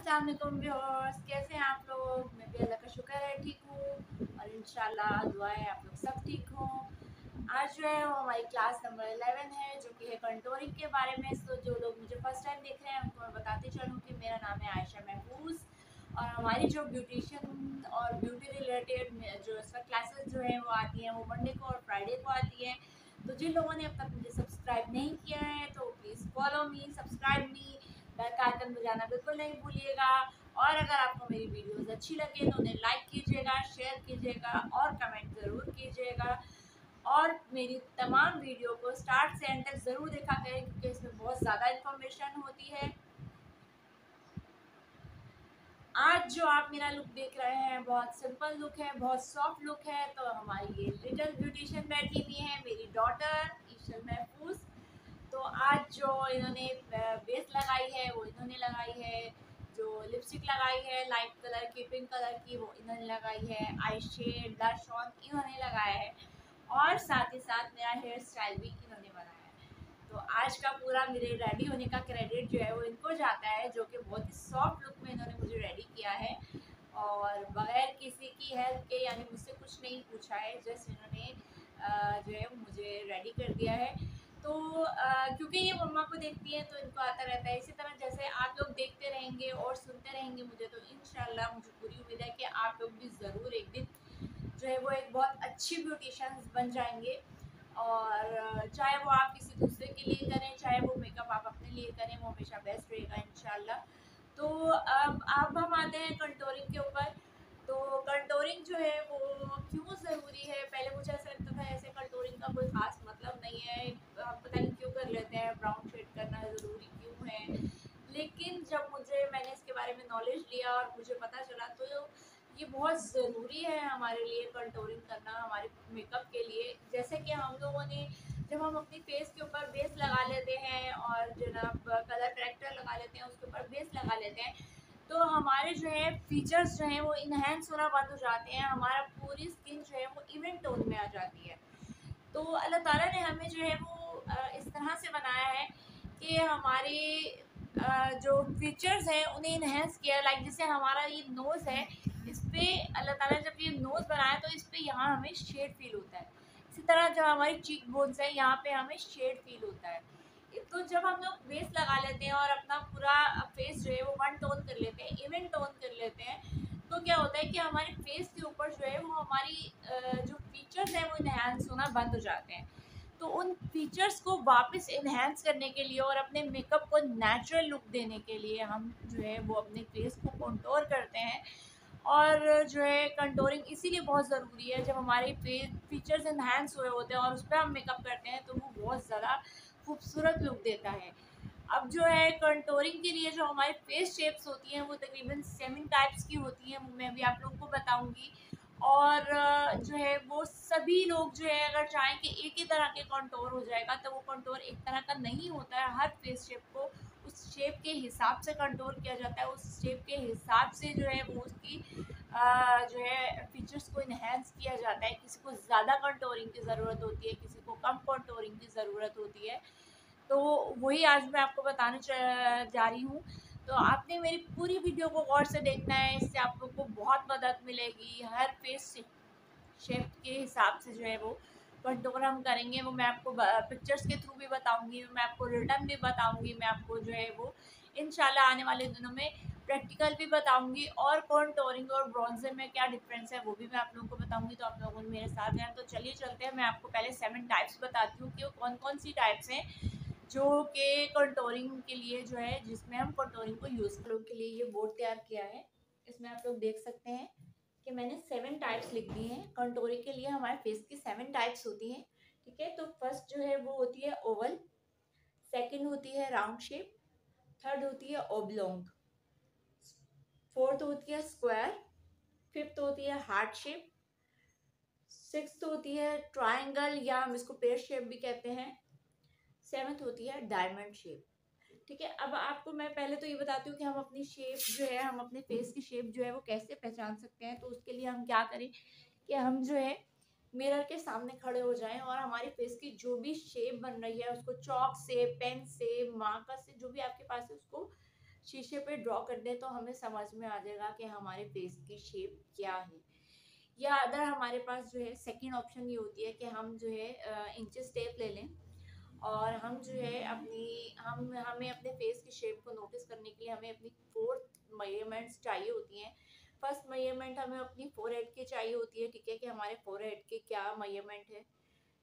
अस्सलाम वालेकुम व्यूअर्स, कैसे हैं आप लोग। मैं भी अल्लाह का शुक्र है ठीक हूँ और इंशाल्लाह दुआ है आप लोग सब ठीक हों। आज जो है वो हमारी क्लास नंबर 11 है जो कि है कंटोरिंग के बारे में। तो जो लोग मुझे फर्स्ट टाइम देख रहे हैं उनको मैं बताती चलूँ कि मेरा नाम है आयशा महफूज और हमारी जो ब्यूटिशियन और ब्यूटी रिलेटेड जो इसका क्लासेस जो है वो आती हैं वो मंडे को और फ्राइडे को आती हैं। तो जिन लोगों ने अब तक मुझे सब्सक्राइब नहीं किया है तो please follow me, subscribe me, bell का आइकन बजाना बिल्कुल नहीं भूलिएगा। और अगर आपको मेरी वीडियोस अच्छी लगे तो उन्हें लाइक कीजिएगा, शेयर कीजिएगा और कमेंट ज़रूर कीजिएगा। और मेरी तमाम वीडियो को स्टार्ट से एंड तक ज़रूर देखा करें क्योंकि इसमें बहुत ज़्यादा इन्फॉर्मेशन होती है। आज जो आप मेरा लुक देख रहे हैं बहुत सिंपल लुक है, बहुत सॉफ्ट लुक है। तो हमारी ये लिटिल ब्यूटिशियन बैठी हुई है, मेरी डॉटर ईशल महफूज। तो आज जो इन्होंने बेस लगाई है वो इन्होंने लगाई है, जो लिपस्टिक लगाई है लाइट कलर की, पिंक कलर की, वो इन्होंने लगाई है, आई शेड ब्लश ऑन इन्होंने लगाया है और साथ ही साथ मेरा हेयर स्टाइल भी इन्होंने बनाया है। तो आज का पूरा मेरे रेडी होने का क्रेडिट जो है वो इनको जाता है, जो कि बहुत ही सॉफ्ट लुक में इन्होंने मुझे रेडी किया है और बगैर किसी की हेल्प के, यानी मुझसे कुछ नहीं पूछा है, जस्ट इन्होंने जो है मुझे रेडी कर दिया है। तो क्योंकि ये मम्मा को देखती हैं तो इनको आता रहता है। इसी तरह जैसे आप लोग देखते रहेंगे और सुनते रहेंगे मुझे, तो इंशाल्लाह मुझे पूरी उम्मीद है कि आप लोग भी ज़रूर एक दिन जो है वो एक बहुत अच्छी ब्यूटिशियन बन जाएंगे। और चाहे वो आप किसी दूसरे के लिए करें, चाहे वो मेकअप आप अपने लिए करें, वो हमेशा बेस्ट रहेगा इंशाल्लाह। तो अब हम आते हैं कंटोरिंग के ऊपर। तो कंटोरिंग जो है वो क्यों ज़रूरी है। पहले मुझे ऐसा लगता था ऐसे कंटोरिंग का कोई ख़ास मतलब नहीं है, हम पता नहीं क्यों कर लेते हैं, ब्राउन शेड करना ज़रूरी क्यों है। लेकिन जब मैंने इसके बारे में नॉलेज लिया और मुझे पता चला तो ये बहुत ज़रूरी है हमारे लिए कंटोरिंग करना, हमारे मेकअप के लिए। जैसे कि हम लोगों ने जब हम अपनी फेस के ऊपर बेस लगा लेते हैं और जनाब कलर करेक्टर लगा लेते हैं, उसके ऊपर बेस लगा लेते हैं, तो हमारे जो है फीचर्स जो हैं वो इन्हेंस होना बंद हो जाते हैं, हमारा पूरी स्किन जो है वो इवन टोन में आ जाती है। तो अल्लाह ताला ने हमें जो है वो इस तरह से बनाया है कि हमारे जो फीचर्स हैं उन्हें इन्हेंस किया। लाइक जैसे हमारा ये नोज़ है, इस पर अल्लाह ताला ने जब ये नोज़ बनाया तो इस पर यहाँ हमें शेड फील होता है। इसी तरह जब हमारी चीक बोन्स है यहाँ पे हमें शेड फील होता है। तो जब हम लोग बेस लगा लेते हैं और अपना पूरा फेस जो है वो वन टोन कर लेते हैं, इवन टोन कर लेते हैं, तो क्या होता है कि हमारे फेस के ऊपर जो है वो हमारी जो फीचर्स हैं वो इन्हेंस होना बंद हो जाते हैं। तो उन फीचर्स को वापस इन्हेंस करने के लिए और अपने मेकअप को नेचुरल लुक देने के लिए हम जो है वो अपने फेस को कंटोर करते हैं। और जो है कंटोरिंग इसीलिए बहुत ज़रूरी है, जब हमारे फेस फीचर्स इन्हेंस हुए होते हैं और उस पर हम मेकअप करते हैं तो वो बहुत ज़्यादा खूबसूरत लुक देता है। अब जो है कंटोरिंग के लिए जो हमारे फेस शेप्स होती हैं वो तकरीबन 7 टाइप्स की होती हैं, मैं भी आप लोगों को बताऊंगी। और जो है वो सभी लोग जो है अगर चाहें कि एक ही तरह के कंटोर हो जाएगा तो वो कंटोर एक तरह का नहीं होता है। हर फेस शेप को उस शेप के हिसाब से कंटोर किया जाता है, उस शेप के हिसाब से जो है वो उसकी जो है फीचर्स को इन्हेंस किया जाता है। किसी को ज़्यादा कंटोरिंग की ज़रूरत होती है, किसी को कम कंटोरिंग की ज़रूरत होती है। तो वही आज मैं आपको बताने जा रही हूँ। तो आपने मेरी पूरी वीडियो को गौर से देखना है, इससे आप लोग को बहुत मदद मिलेगी। हर फेस शेप के हिसाब से जो है वो कंटूर हम करेंगे, वो मैं आपको पिक्चर्स के थ्रू भी बताऊंगी, मैं आपको रिटर्न भी बताऊंगी, मैं आपको जो है वो इंशाल्लाह आने वाले दिनों में प्रैक्टिकल भी बताऊंगी। और कंटूरिंग और ब्रॉन्जर में क्या डिफरेंस है वो भी मैं आप लोगों को बताऊंगी। तो आप लोगों ने मेरे साथ हैं, तो चलिए चलते हैं। मैं आपको पहले 7 टाइप्स बताती हूँ कि वो कौन कौन सी टाइप्स हैं जो कि कंटोरिंग के लिए जो है, जिसमें हम कंटोरिंग को यूज़ करों के लिए ये बोर्ड तैयार किया है। इसमें आप लोग देख सकते हैं कि मैंने 7 टाइप्स लिख दी हैं। कंटोरिंग के लिए हमारे फेस की 7 टाइप्स होती हैं, ठीक है। तो फर्स्ट जो है वो होती है ओवल, सेकंड होती है राउंड शेप, थर्ड होती है ओब्लोंग, फोर्थ होती है स्क्वायर, फिफ्थ होती है हार्ट शेप, सिक्स्थ होती है ट्रायंगल या हम इसको पेयर शेप भी कहते हैं, सेवन्थ होती है डायमंड शेप, ठीक है। अब आपको मैं पहले तो ये बताती हूँ कि हम अपनी शेप जो है, हम अपने फेस की शेप जो है वो कैसे पहचान सकते हैं। तो उसके लिए हम क्या करें कि हम जो है मिरर के सामने खड़े हो जाएं और हमारे फेस की जो भी शेप बन रही है उसको चॉक से, पेन से, मार्कर से, जो भी आपके पास है उसको शीशे पे ड्रॉ कर दें तो हमें समझ में आ जाएगा कि हमारे फेस की शेप क्या है। या अगर हमारे पास जो है सेकंड ऑप्शन ये होती है कि हम जो है इंचेस टेप ले लें और हम जो है अपनी हम हमें अपने फेस की शेप को नोटिस करने के लिए हमें अपनी 4 मेजरमेंट्स चाहिए होती हैं। फर्स्ट मेजरमेंट हमें अपनी फोरहेड की चाहिए होती है, ठीक है, कि हमारे फोरहेड के क्या मेजरमेंट है।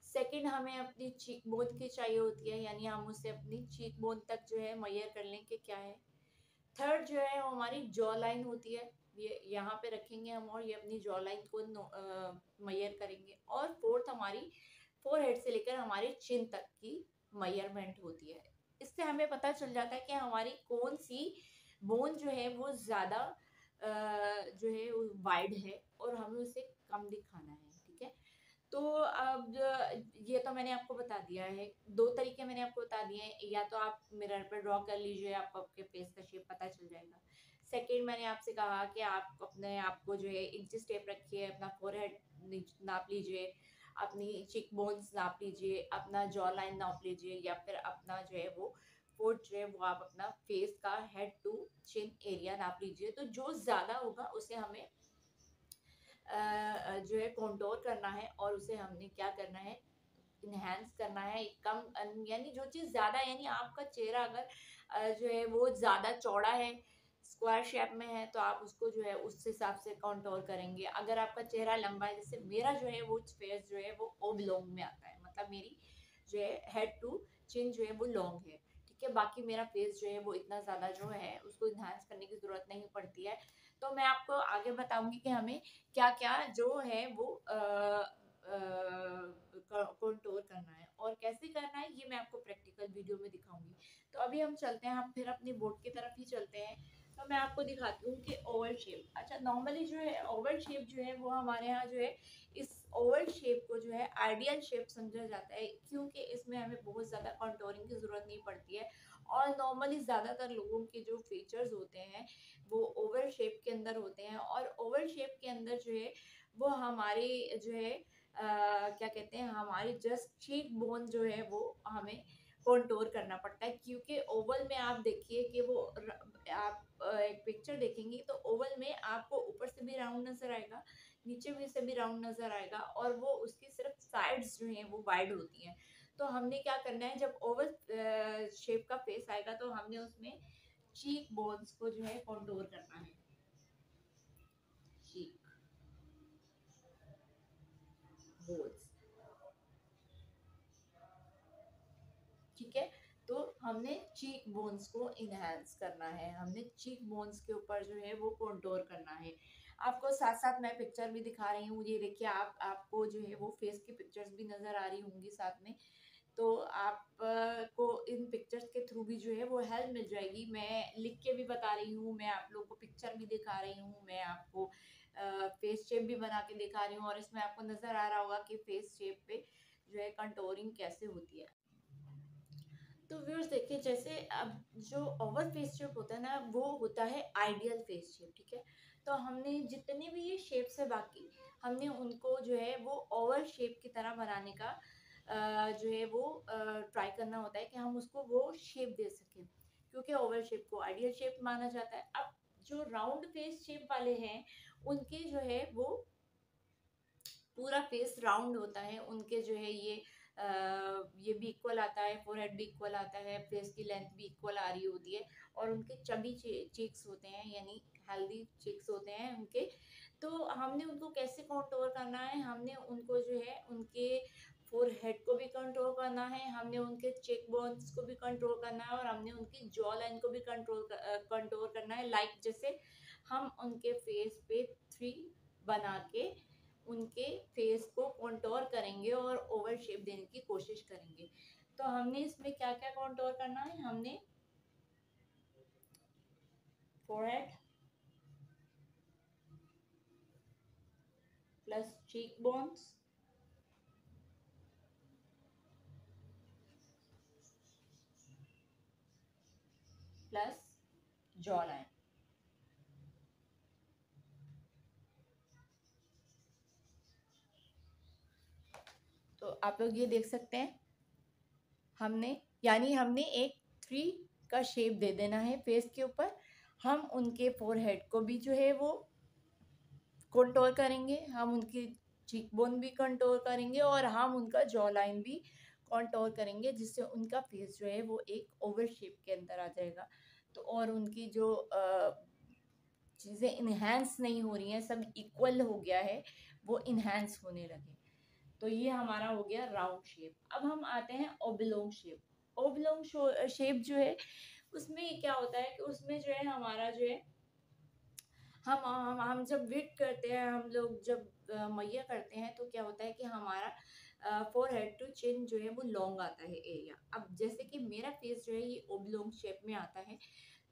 सेकंड हमें अपनी चीक बोन की चाहिए होती है, यानी हम उससे अपनी चीक बोन तक जो है मेजर कर लें कि क्या है। थर्ड जो है वो हमारी जॉ लाइन होती है, ये यहाँ पे रखेंगे हम और ये अपनी जॉ लाइन को मेजर करेंगे। और फोर्थ हमारी फोरहेड से लेकर हमारे चिन तक की मेजरमेंट होती है। इससे हमें पता चल जाता है कि हमारी कौन सी बोन जो है वो ज़्यादा जो है वाइड है और हमें उसे कम दिखाना है, ठीक है। तो अब ये तो मैंने आपको बता दिया है, 2 तरीके मैंने आपको बता दिए हैं, या तो आप मिरर पे ड्रॉ कर लीजिए, आपको आपके फेस का शेप पता चल जाएगा। सेकंड मैंने आपसे कहा कि आप अपने आप को जो है इंचेस टेप रखिए, अपना फोरहेड नाप लीजिए, अपनी चिक बोन्स नाप लीजिए, अपना जॉ लाइन नाप लीजिए, या फिर अपना जो है वो फोर्थ जो है वो आप अपना फेस का हेड टू चिन एरिया नाप लीजिए। तो जो ज़्यादा होगा उसे हमें जो है कंटूर करना है और उसे हमने क्या करना है, इनहेंस करना है। कम यानी जो चीज़ ज़्यादा, यानी आपका चेहरा अगर जो है वो ज़्यादा चौड़ा है, स्क्वायर शेप में है, तो आप उसको जो है उस हिसाब से कंटूर करेंगे। अगर आपका चेहरा लंबा है, जैसे मेरा जो है वो फेस जो है वो ओब्लोंग में आता है, मतलब मेरी जो है हेड टू चिन जो है वो लॉन्ग है, ठीक है। बाकी मेरा फेस जो है वो इतना ज़्यादा जो है उसको इनहेंस करने की ज़रूरत नहीं पड़ती है। तो मैं आपको आगे बताऊंगी कि हमें क्या क्या जो है वो कंट्रोल करना है और कैसे करना है, ये मैं आपको प्रैक्टिकल वीडियो में दिखाऊंगी। तो अभी हम चलते हैं, हम फिर अपनी बोर्ड की तरफ ही चलते हैं। तो मैं आपको दिखाती हूँ कि ओवल शेप, अच्छा नॉर्मली जो है ओवल शेप जो है वो हमारे यहाँ जो है इस ओवल शेप को जो है आइडियल शेप समझा जाता है, क्योंकि इसमें हमें बहुत ज़्यादा कंटूरिंग की ज़रूरत नहीं पड़ती है। और नॉर्मली ज़्यादातर लोगों के जो फीचर्स होते हैं वो ओवल शेप के अंदर होते हैं, और ओवल शेप के अंदर जो है वो हमारे जो है क्या कहते हैं, हमारी जस्ट चीक बोन जो है वो हमें कंटूर करना पड़ता है। क्योंकि ओवल में आप देखिए कि वो आप एक पिक्चर देखेंगी तो ओवल में आपको ऊपर से भी राउंड नजर आएगा, नीचे भी से भी राउंड नजर आएगा, और वो उसकी सिर्फ साइड्स जो हैं वो वाइड होती हैं। तो हमने क्या करना है, जब ओवल शेप का फेस आएगा तो हमने उसमें चीक बोन्स को जो है कंटूर करना है। चीक बोन्स, ठीक है। तो हमने चीक बोन्स को इनहेंस करना है, हमने चीक बोन्स के ऊपर जो है वो कंटूर करना है। आपको साथ साथ मैं पिक्चर भी दिखा रही हूँ, ये देखिए, आपको जो है वो फेस की पिक्चर्स भी नजर आ रही होंगी साथ में। तो आप को इन पिक्चर्स के थ्रू भी जो है वो हेल्प मिल जाएगी। मैं लिख के भी बता रही हूँ, मैं आप लोगों को पिक्चर भी दिखा रही हूँ, मैं आपको फेस शेप भी बना के दिखा रही हूँ, और इसमें आपको नजर आ रहा होगा कि फेस शेप पे जो है कंटूरिंग कैसे होती है। तो व्यूअर्स देखिए, जैसे अब जो ओवल फेस शेप होता है ना, वो होता है आइडियल फेस शेप, ठीक है। तो हमने जितने भी ये शेप्स है बाकी, हमने उनको जो है वो ओवल शेप की तरह बनाने का जो है वो ट्राई करना होता है कि हम उसको वो शेप दे सकें, क्योंकि ओवल शेप को आइडियल शेप माना जाता है। अब जो राउंड फेस शेप वाले हैं उनके जो है वो पूरा फेस राउंड होता है, उनके जो है ये भी इक्वल आता है, फोरहेड भी इक्वल आता है, फेस की लेंथ भी इक्वल आ रही होती है, और उनके चबी चीक्स होते हैं, यानी हेल्दी चीक्स होते हैं उनके। तो हमने उनको कैसे कंट्रोल करना है, हमने उनको जो है उनके फोरहेड को भी कंट्रोल करना है, हमने उनके चेक बोन्स को भी कंट्रोल करना है, और हमने उनकी जॉ लाइन को भी कंट्रोल करना है। लाइक जैसे हम उनके फेस पे 3 बना के उनके फेस को कंटूर करेंगे और ओवल शेप देने की कोशिश करेंगे। तो हमने इसमें क्या क्या कंटूर करना है, हमने forehead plus cheek bones plus jaw line. तो आप लोग ये देख सकते हैं, हमने यानी हमने एक 3 का शेप दे देना है फेस के ऊपर। हम उनके फोरहेड को भी जो है वो कंटूर करेंगे, हम उनकी चीक बोन भी कंटूर करेंगे और हम उनका जॉ लाइन भी कंटूर करेंगे, जिससे उनका फेस जो है वो एक ओवल शेप के अंदर आ जाएगा। तो और उनकी जो चीज़ें इन्हेंस नहीं हो रही हैं, सब इक्वल हो गया है, वो इन्हेंस होने लगे। तो ये हमारा हो गया राउंड शेप। अब हम आते हैं ओब्लोंग शेप। ओब्लोंग शेप जो है उसमें क्या होता है कि उसमें जो है हमारा जो है हम जब विक करते हैं, हम लोग जब मैया करते हैं तो क्या होता है कि हमारा फोर हेड टू चिन जो है वो लॉन्ग आता है एरिया। अब जैसे कि मेरा फेस जो है ये ओब्लोंग शेप में आता है,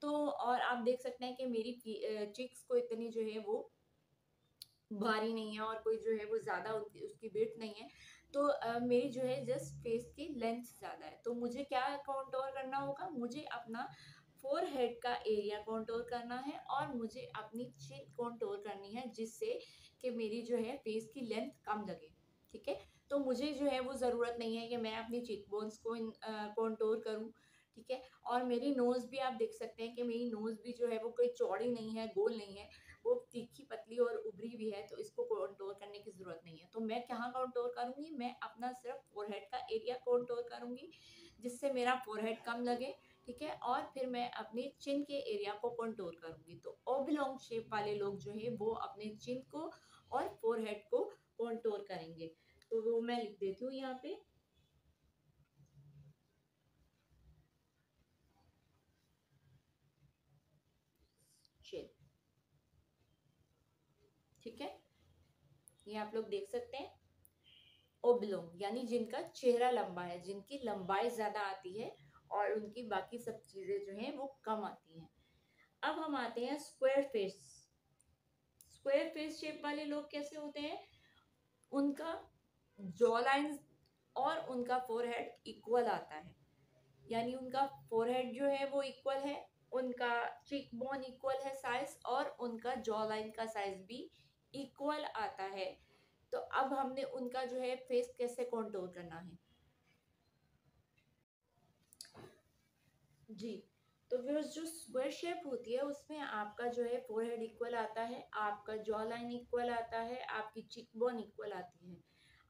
तो और आप देख सकते हैं कि मेरी चिक्स को इतनी जो है वो भारी नहीं है और कोई जो है वो ज़्यादा उसकी वेट नहीं है। तो मेरी जो है जस्ट फेस की लेंथ ज़्यादा है, तो मुझे क्या कंटूर करना होगा, मुझे अपना फोर हेड का एरिया कंटूर करना है और मुझे अपनी चिन कंटूर करनी है, जिससे कि मेरी जो है फेस की लेंथ कम लगे। ठीक है, तो मुझे जो है वो ज़रूरत नहीं है कि मैं अपनी चिक बोन्स को कंटूर करूँ। ठीक है, और मेरी नोज़ भी आप देख सकते हैं कि मेरी नोज़ भी जो है वो कोई चौड़ी नहीं है, गोल नहीं है, वो तीखी पतली और उभरी भी है, तो इसको कंटूर करने की जरूरत नहीं है। तो मैं कहाँ कंटूर करूंगी, मैं अपना सिर्फ फोरहेड का एरिया कंटूर करूंगी, जिससे मेरा फोरहेड कम लगे। ठीक है, और फिर मैं अपनी चिन के एरिया को कंटूर करूंगी। तो ओब्लोंग शेप वाले लोग जो है वो अपने चिन को और फोरहेड को कंटूर करेंगे। तो वो मैं लिख देती हूँ यहाँ पे, चिन। ठीक है, ये आप लोग देख सकते हैं। ओब्लोंग यानी जिनका चेहरा लंबा है, जिनकी लंबाई ज्यादा आती है और उनकी बाकी सब चीजें जो हैं वो कम आती हैं। अब हम आते हैं square face. Square face shape वाले लोग कैसे होते हैं, उनका जॉ लाइन और उनका फोरहेड इक्वल आता है, यानी उनका फोरहेड जो है वो इक्वल है, उनका चीक बोन इक्वल है साइज, और उनका जॉ लाइन का साइज भी इक्वल आता है। तो अब हमने उनका जो है फेस कैसे कंटूर करना है जी। तो फिर जो स्क्वायर शेप होती है उसमें आपका जो है फोरहेड इक्वल आता है, आपका जॉ लाइन इक्वल आता है, आपकी चिक बोन इक्वल आती है।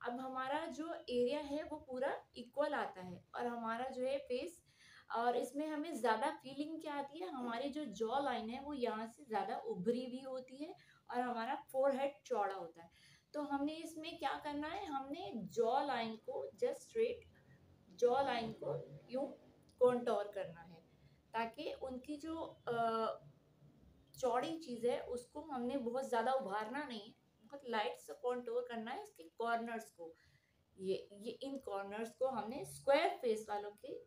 अब हमारा जो एरिया है वो पूरा इक्वल आता है और हमारा जो है फेस, और इसमें हमें ज़्यादा फीलिंग क्या आती है, हमारी जो जॉ लाइन है वो यहाँ से ज़्यादा उभरी भी होती है और हमारा फोरहेड चौड़ा होता है। तो हमने इसमें क्या करना है, हमने जॉ लाइन को जस्ट स्ट्रेट जॉ लाइन को यूं कॉन्टोर करना है, ताकि उनकी जो चौड़ी चीज है उसको हमने बहुत ज्यादा उभारना नहीं है, बहुत लाइट से कॉन्टोर करना है इसके कॉर्नर्स को। ये इन कॉर्नर्स को हमने स्क्वायर फेस वालों के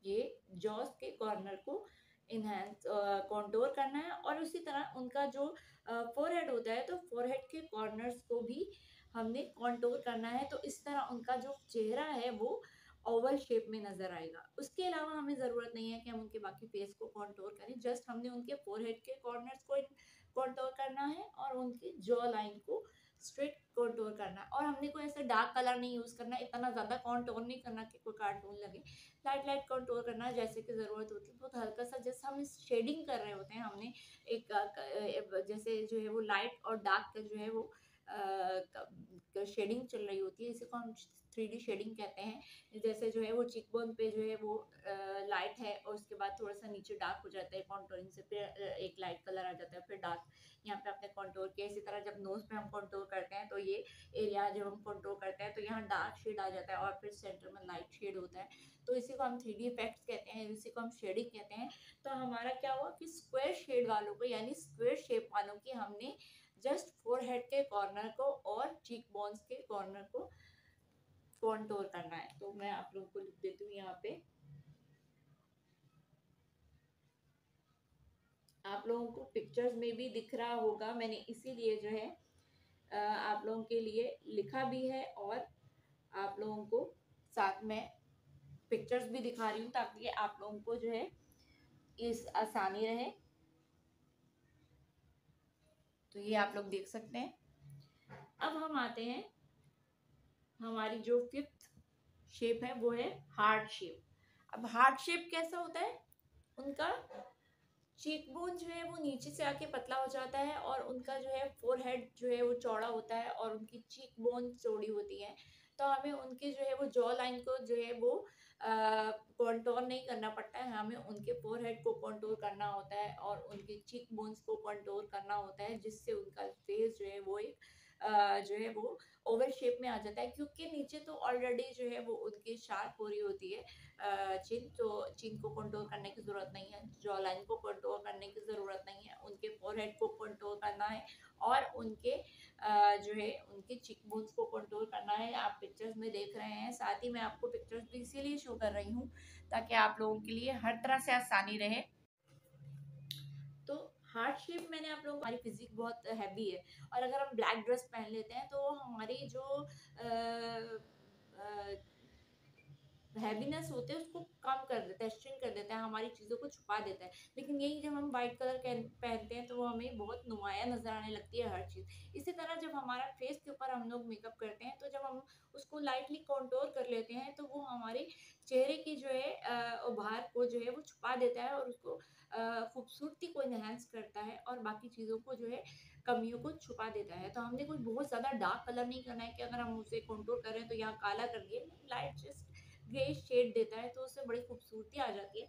ये जॉस के कॉर्नर को इनहेंस कॉन्टोर करना है, और उसी तरह उनका जो फोरहेड होता है तो फोरहेड के कॉर्नर्स को भी हमने कॉन्टोर करना है। तो इस तरह उनका जो चेहरा है वो ओवल शेप में नजर आएगा। उसके अलावा हमें ज़रूरत नहीं है कि हम उनके बाकी फेस को कॉन्टोर करें, जस्ट हमने उनके फोरहेड के कॉर्नर्स को कॉन्टोर करना है और उनकी जॉ लाइन को स्ट्रेट कॉन्टोर करना है। और हमने कोई ऐसा डार्क कलर नहीं यूज़ करना, इतना ज़्यादा कॉन्टोर नहीं करना कि कोई कार्टून लगे, लाइट लाइट कंटूर करना जैसे कि ज़रूरत होती है, बहुत हल्का सा, जैसे हम शेडिंग कर रहे होते हैं, हमने एक जैसे जो है वो लाइट और डार्क का जो है वो शेडिंग चल रही होती है, इसी को हम 3D शेडिंग कहते हैं। जैसे जो है वो चिक बोन पे जो है वो लाइट है और उसके बाद थोड़ा सा नीचे डार्क हो जाता है कॉन्टोरिंग से, फिर एक लाइट कलर आ जाता है, फिर डार्क यहाँ पे आपने कॉन्टोर किया। इसी तरह जब नोज पे हम कॉन्टोर करते हैं तो ये एरिया जब हम कॉन्टोर करते हैं तो यहाँ डार्क शेड आ जाता है और फिर सेंटर में लाइट शेड होता है। तो इसी को हम 3D इफेक्ट्स कहते हैं, इसी को हम शेडिंग कहते हैं। तो हमारा क्या हुआ कि स्क्वायर शेड वालों को यानी स्क्वायर शेप वालों की हमने जस्ट फोरहेड के कॉर्नर को और चीक बोन्स के कॉर्नर को कॉन्टोर करना है। तो मैं आप लोगों को लिख देती हूँ यहाँ पे, आप लोगों को पिक्चर्स में भी दिख रहा होगा, मैंने इसीलिए जो है आप लोगों के लिए लिखा भी है और आप लोगों को साथ में पिक्चर्स भी दिखा रही हूँ, ताकि आप लोगों को जो है इस आसानी रहे। तो ये आप लोग देख सकते हैं। अब हम आते हैं, हमारी जो फिफ्थ शेप है वो है हार्ट शेप। अब हार्ट शेप कैसा होता है, उनका चीक बोन जो है वो नीचे से आके पतला हो जाता है और उनका जो है फोरहेड जो है वो चौड़ा होता है और उनकी चीक बोन चौड़ी होती है। तो हमें उनके जो है वो जॉ लाइन को जो है वो कंटूर नहीं करना पड़ता है, हमें उनके फोरहेड को कंटूर करना होता है और उनके चीक बोन्स को कंटूर करना होता है, जिससे उनका फेस जो है वो एक जो है वो ओवल शेप में आ जाता है, क्योंकि नीचे तो ऑलरेडी जो है वो उनकी शार्प हो रही होती है चिन, तो चिन को कंट्रोल करने की ज़रूरत नहीं है, जॉ लाइन को कंट्रोल करने की ज़रूरत नहीं है, उनके फोरहेड को कंट्रोल करना है और उनके जो है उनके चिक बोन्स को कंट्रोल करना है। आप पिक्चर्स में देख रहे हैं, साथ ही मैं आपको पिक्चर्स भी इसीलिए शो कर रही हूँ ताकि आप लोगों के लिए हर तरह से आसानी रहे। तो हार्ट शेप मैंने आप लोगों को, हमारी फिजिक बहुत हैवी है और अगर हम ब्लैक ड्रेस पहन लेते हैं तो हमारी जो हैवीनेस होते हैं उसको कम कर देता है, श्रिंक कर देता है, हमारी चीज़ों को छुपा देता है। लेकिन यही जब हम वाइट कलर पहनते हैं तो वो हमें बहुत नुमाया नजर आने लगती है हर चीज़। इसी तरह जब हमारा फेस के ऊपर हम लोग मेकअप करते हैं तो जब हम उसको लाइटली कॉन्टोर कर लेते हैं तो वो हमारे चेहरे की जो है उभार को जो है वो छुपा देता है और उसको खूबसूरती को इनहेंस करता है और बाकी चीज़ों को जो है कमियों को छुपा देता है। तो हमने कुछ बहुत ज़्यादा डार्क कलर नहीं करना है कि अगर हम उसे कॉन्टोर कर रहे हैं तो यहाँ काला कर दिए, लाइट जस्ट ग्रे शेड देता है तो उससे बड़ी खूबसूरती आ जाती है।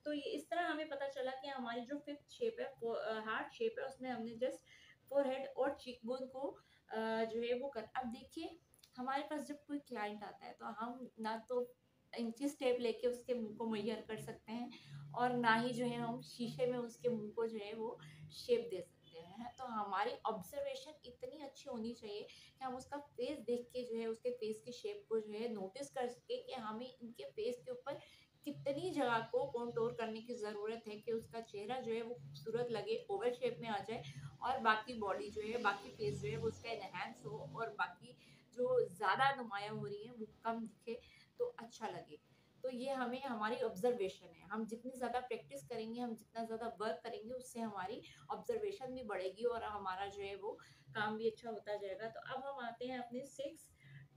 तो ये इस तरह हमें पता चला कि हमारी जो फिफ्थ शेप है, हार्ट शेप है, उसमें हमने जस्ट फोरहेड और चीकबोन को जो है वो कर। अब देखिए हमारे पास जब कोई क्लाइंट आता है तो हम ना तो इंची टेप लेके उसके मुंह को मेजर कर सकते हैं और ना ही जो है हम शीशे में उसके मुंह को जो है वो शेप दे सकते हैं। तो हमारी ऑब्जर्वेशन इतनी अच्छी होनी चाहिए कि हम उसका फेस देख के जो है उसके फेस की शेप को जो है नोटिस कर सके कि हमें इनके फेस के ऊपर कितनी जगह को कंटूर करने की ज़रूरत है कि उसका चेहरा जो है वो खूबसूरत लगे, ओवल शेप में आ जाए और बाकी बॉडी जो है, बाकी फेस जो है वो उसका एनहांस हो और बाकी जो ज़्यादा नुमाया हो रही है वो कम दिखे तो अच्छा लगे। तो ये हमें हमारी ऑब्जर्वेशन है, हम जितनी ज़्यादा प्रैक्टिस करेंगे, हम जितना ज़्यादा वर्क करेंगे उससे हमारी ऑब्जर्वेशन भी बढ़ेगी और हमारा जो है वो काम भी अच्छा होता जाएगा। तो अब हम आते हैं अपने सिक्स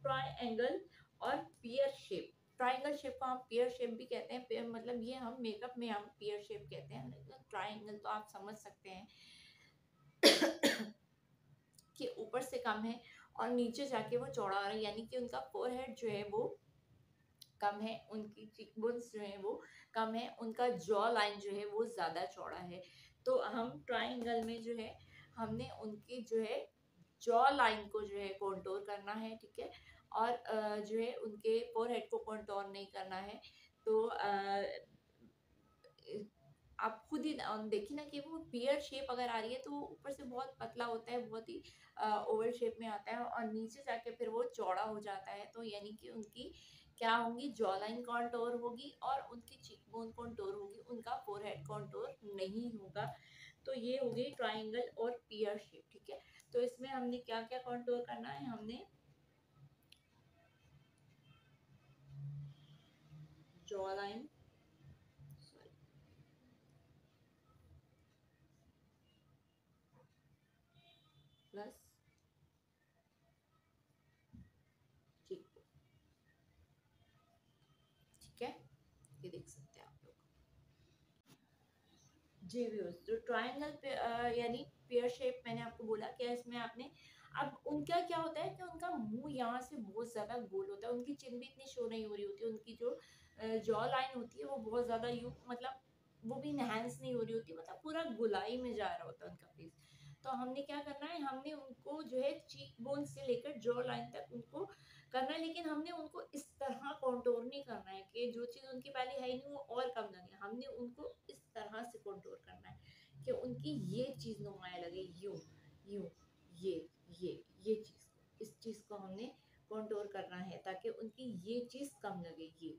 ट्राइंगल और पियर शेप। ट्राइंगल शेप को हम पियर शेप भी कहते हैं, मतलब ये हम मेकअप में हम पियर शेप कहते हैं, ट्राइंगल तो आप समझ सकते हैं कि ऊपर से कम है और नीचे जाके वो चौड़ा हो रहा है, यानी कि उनका फोरहेड जो है वो कम है, उनकी चीकबोन्स जो है वो कम है, उनका जॉ लाइन जो है वो ज़्यादा चौड़ा है। तो हम ट्राइंगल में जो है हमने उनकी जो है जॉ लाइन को जो है कॉन्टोर करना है, ठीक है, और जो है उनके फोरहेड को कॉन्टोर नहीं करना है। तो आप खुद ही देखिए ना कि वो पियर शेप अगर आ रही है तो वो ऊपर से बहुत पतला होता है, बहुत ही ओवल शेप में आता है और नीचे जाके फिर वो चौड़ा हो जाता है। तो यानी कि उनकी क्या होंगी, जॉ लाइन कॉन्टोर होगी और उनकी चीकबोन कॉन्टोर होगी, उनका फोरहेड कॉन्टोर नहीं होगा। तो ये हो गई ट्राइंगल और पियर शेप, ठीक है। तो इसमें हमने क्या क्या कॉन्टोर करना है, हमने जॉ लाइन, सॉरी, प्लस चीक, ठीक है, ये देख सकते हैं आप लोग। जी व्यूअर्स, जो ट्रायंगल पे यानी पेयर शेप मैंने आपको बोला क्या इसमें आपने, अब उनका क्या होता है कि उनका मुंह यहाँ से बहुत ज़्यादा गोल होता है, उनकी चिन भी इतनी शो नहीं हो रही होती, उनकी जो जॉ लाइन होती है वो बहुत ज़्यादा यू मतलब वो भी इनहेंस नहीं हो रही होती, मतलब पूरा गोलाई में जा रहा होता है उनका फेस। तो हमने क्या करना है, हमने उनको जो है चीक बोन से लेकर जॉ लाइन तक उनको करना है, लेकिन हमने उनको इस तरह कॉन्टोर नहीं करना है कि जो चीज़ उनकी पहले है ही नहीं वो और कम लगे, हमने उनको इस तरह से कॉन्टोर करना है कि उनकी ये चीज़ नुमाया लगे, यूं यूं, ये ये ये चीज़, इस चीज़ को हमने कॉन्टोर करना है ताकि उनकी ये चीज़ कम लगे, ये।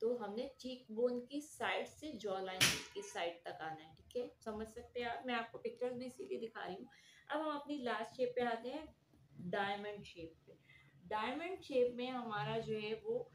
तो हमने चीक बोन की साइड से जॉ लाइन की साइड तक आना है, ठीक है, समझ सकते हैं आप, मैं आपको पिक्चर्स भी इसीलिए दिखा रही हूँ। अब हम अपनी लास्ट शेप पे आते हैं, डायमंड शेप पे। डायमंड शेप में हमारा जो है वो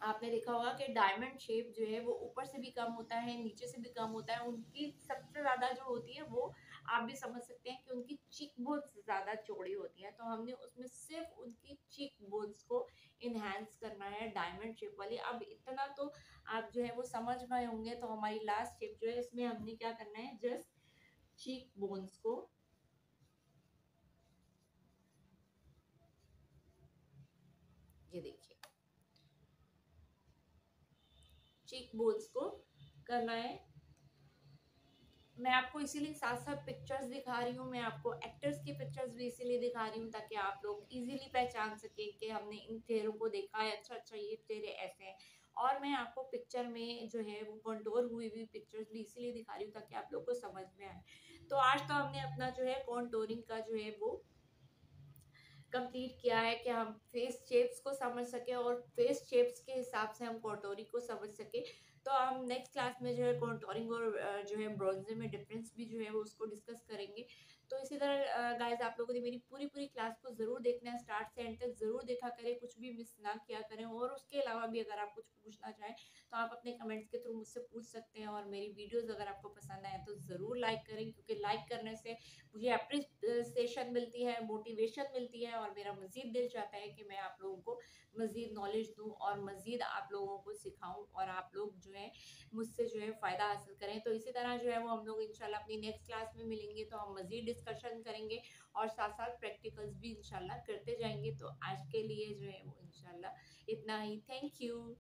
आपने देखा होगा कि डायमंड शेप जो है वो ऊपर से भी कम होता है, नीचे से भी कम होता है, उनकी सबसे ज़्यादा जो होती है वो आप भी समझ सकते हैं कि उनकी चीक बोन्स ज़्यादा चौड़ी होती है। तो हमने उसमें सिर्फ उनकी चीक बोन्स को इन्हांस करना है डायमंड शेप वाली। अब इतना तो आप जो है वो समझ गए होंगे। तो हमारी लास्ट शेप जो है इसमें हमने क्या करना है, जस्ट चीक बोन्स को, ये देखिए चीक बोन्स को करना है। मैं आपको इसीलिए साथ साथ पिक्चर्स दिखा रही हूँ, मैं आपको एक्टर्स की पिक्चर्स भी इसीलिए दिखा रही हूँ ताकि आप लोग इजीली पहचान सके कि हमने इन चेहरों को देखा है, अच्छा अच्छा ये चेहरे ऐसे हैं। और मैं आपको पिक्चर में जो है वो कॉन्टोर हुई हुई पिक्चर्स भी इसीलिए दिखा रही हूँ ताकि आप लोग को समझ में आए। तो आज तो हमने अपना जो है कॉन्टोरिंग का जो है वो कंप्लीट किया है कि हम फेस शेप्स को समझ सके और फेस शेप्स के हिसाब से हम कॉन्टोरिंग को समझ सके। तो हम नेक्स्ट क्लास में जो है कॉन्टोरिंग और जो है ब्रोंजिंग में डिफरेंस भी जो है वो उसको डिस्कस करेंगे। तो इसी तरह गाइस आप लोगों ने मेरी पूरी पूरी क्लास को ज़रूर देखना है, स्टार्ट से एंड तक ज़रूर देखा करें, कुछ भी मिस ना किया करें। और उसके अलावा भी अगर आप कुछ पूछना चाहें तो आप अपने कमेंट्स के थ्रू मुझसे पूछ सकते हैं। और मेरी वीडियोज़ अगर आपको पसंद आए तो ज़रूर लाइक करें, क्योंकि लाइक करने से मुझे अप्रिसिएशन मिलती है, मोटिवेशन मिलती है और मेरा मज़ीद दिल चाहता है कि मैं आप लोगों को मज़ीद नॉलेज दूँ और मज़ीद आप लोगों को सिखाऊँ और आप लोग जो है मुझसे जो है फ़ायदा हासिल करें। तो इसी तरह जो है वो हम लोग इंशाल्लाह अपनी नेक्स्ट क्लास में मिलेंगे तो हम मज़ीद डिस्कशन करेंगे और साथ-साथ प्रैक्टिकल्स भी इंशाल्लाह करते जाएँगे। तो आज के लिए जो है वो इंशाल्लाह इतना ही। Thank you.